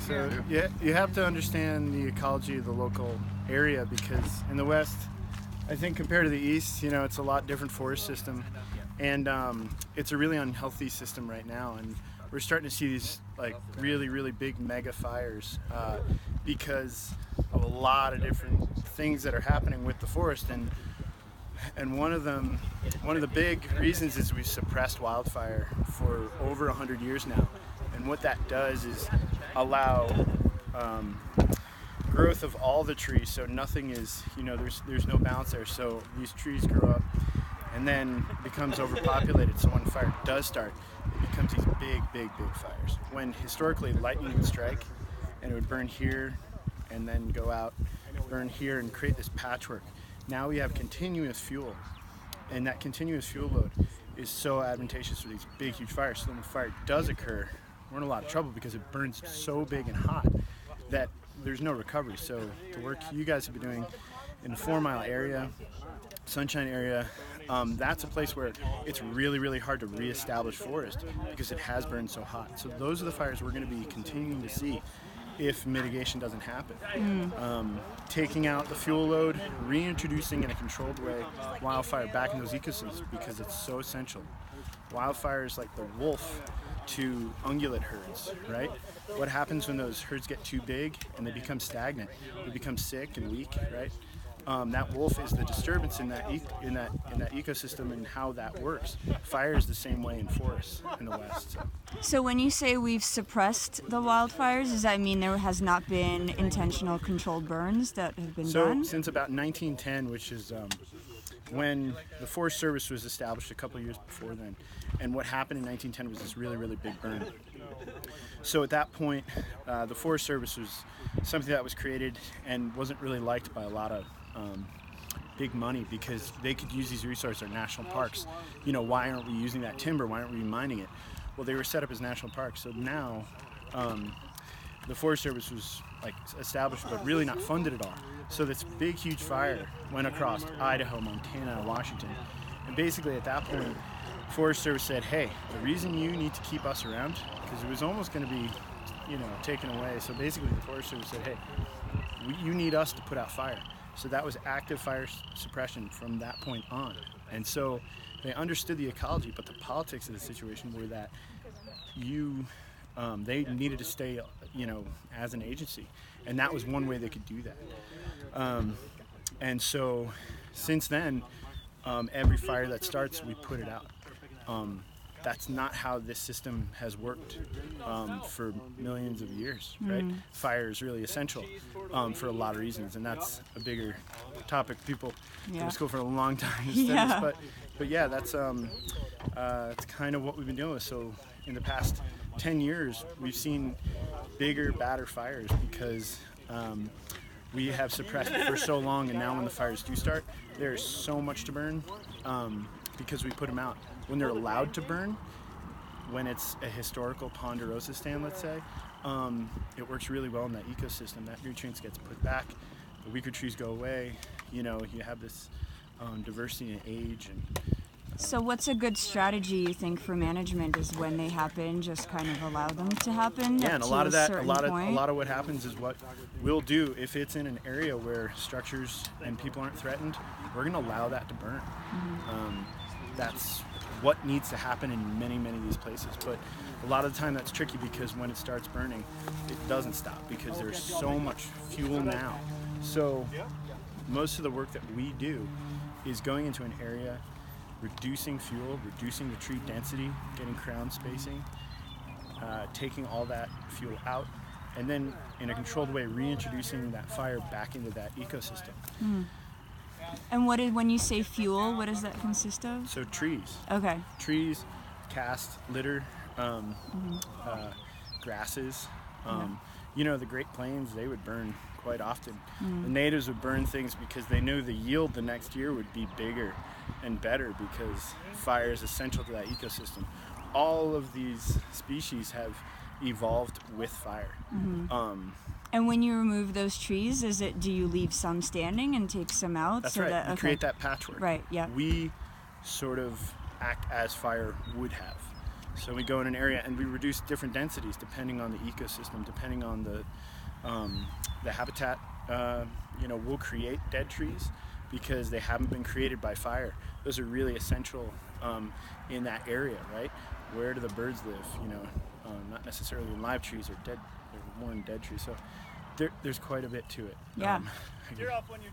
so you have to understand the ecology of the local area, because in the West, I think compared to the East, it's a lot different forest system, and it's a really unhealthy system right now, and we're starting to see these like really, really big mega fires because of a lot of different things that are happening with the forest, and one of the big reasons is we've suppressed wildfire for over 100 years now, and what that does is allow growth of all the trees, so nothing is, there's no balance there, so these trees grow up and then becomes overpopulated, so when fire does start, it becomes these big fires. When historically lightning would strike and it would burn here and then go out, burn here, and create this patchwork. Now we have continuous fuel, and that continuous fuel load is so advantageous for these big, huge fires. So when fire does occur, we're in a lot of trouble because it burns so big and hot that there's no recovery. So the work you guys have been doing in the 4 Mile area, Sunshine area, that's a place where it's really, really hard to reestablish forest because it has burned so hot. So those are the fires we're going to be continuing to see if mitigation doesn't happen. Taking out the fuel load, reintroducing in a controlled way wildfire back in those ecosystems, because it's so essential. Wildfire is like the wolf to ungulate herds, right? What happens when those herds get too big and they become stagnant? They become sick and weak, right? That wolf is the disturbance in that ecosystem and how that works. Fire is the same way in forests in the West. So when you say we've suppressed the wildfires, does that mean there has not been intentional controlled burns that have been done? So since about 1910, which is when the Forest Service was established a couple of years before then, and what happened in 1910 was this really, really big burn. So at that point, the Forest Service was something that was created and wasn't really liked by a lot of big money, because they could use these resources, our national parks. Why aren't we using that timber? Why aren't we mining it? Well, they were set up as national parks. So now the Forest Service was established, but really not funded at all. So this big, huge fire went across Idaho, Montana, Washington. And basically at that point, Forest Service said, hey, the reason you need to keep us around, because it was almost going to be, taken away. So basically the Forest Service said, hey, you need us to put out fire. So that was active fire suppression from that point on. And so they understood the ecology, but the politics of the situation were that they needed to stay, as an agency. And that was one way they could do that. And so since then, every fire that starts, we put it out. That's not how this system has worked for millions of years, right? Fire is really essential for a lot of reasons, and that's a bigger topic. People go to school for a long time to study this, but yeah, that's kind of what we've been dealing with. So in the past 10 years, we've seen bigger, badder fires because we have suppressed it for so long, and now when the fires do start, there's so much to burn because we put them out. When they're allowed to burn, when it's a historical ponderosa stand, let's say, it works really well in that ecosystem. That nutrients gets put back, the weaker trees go away, you have this diversity in age. And so what's a good strategy, you think, for management is when they happen, just kind of allow them to happen? Yeah, and a lot of what happens is what we'll do if it's in an area where structures and people aren't threatened, we're going to allow that to burn. That's what needs to happen in many, many of these places. But a lot of the time that's tricky, because when it starts burning, it doesn't stop because there's so much fuel now. So most of the work that we do is going into an area, reducing fuel, reducing the tree density, getting crown spacing, taking all that fuel out, and then in a controlled way reintroducing that fire back into that ecosystem. And when you say fuel, what does that consist of? So trees. Okay. Trees, cast, litter, grasses. The Great Plains, they would burn quite often. The natives would burn things because they knew the yield the next year would be bigger and better, because fire is essential to that ecosystem. All of these species have evolved with fire. And when you remove those trees, do you leave some standing and take some out? That's right. You create that patchwork. Right, yeah. We sort of act as fire would have. So we go in an area and we reduce different densities depending on the ecosystem, depending on the habitat. We'll create dead trees because they haven't been created by fire. Those are really essential in that area, right? Where do the birds live? Not necessarily in live trees or dead. They're more in dead trees. So there's quite a bit to it. Yeah. You're off when you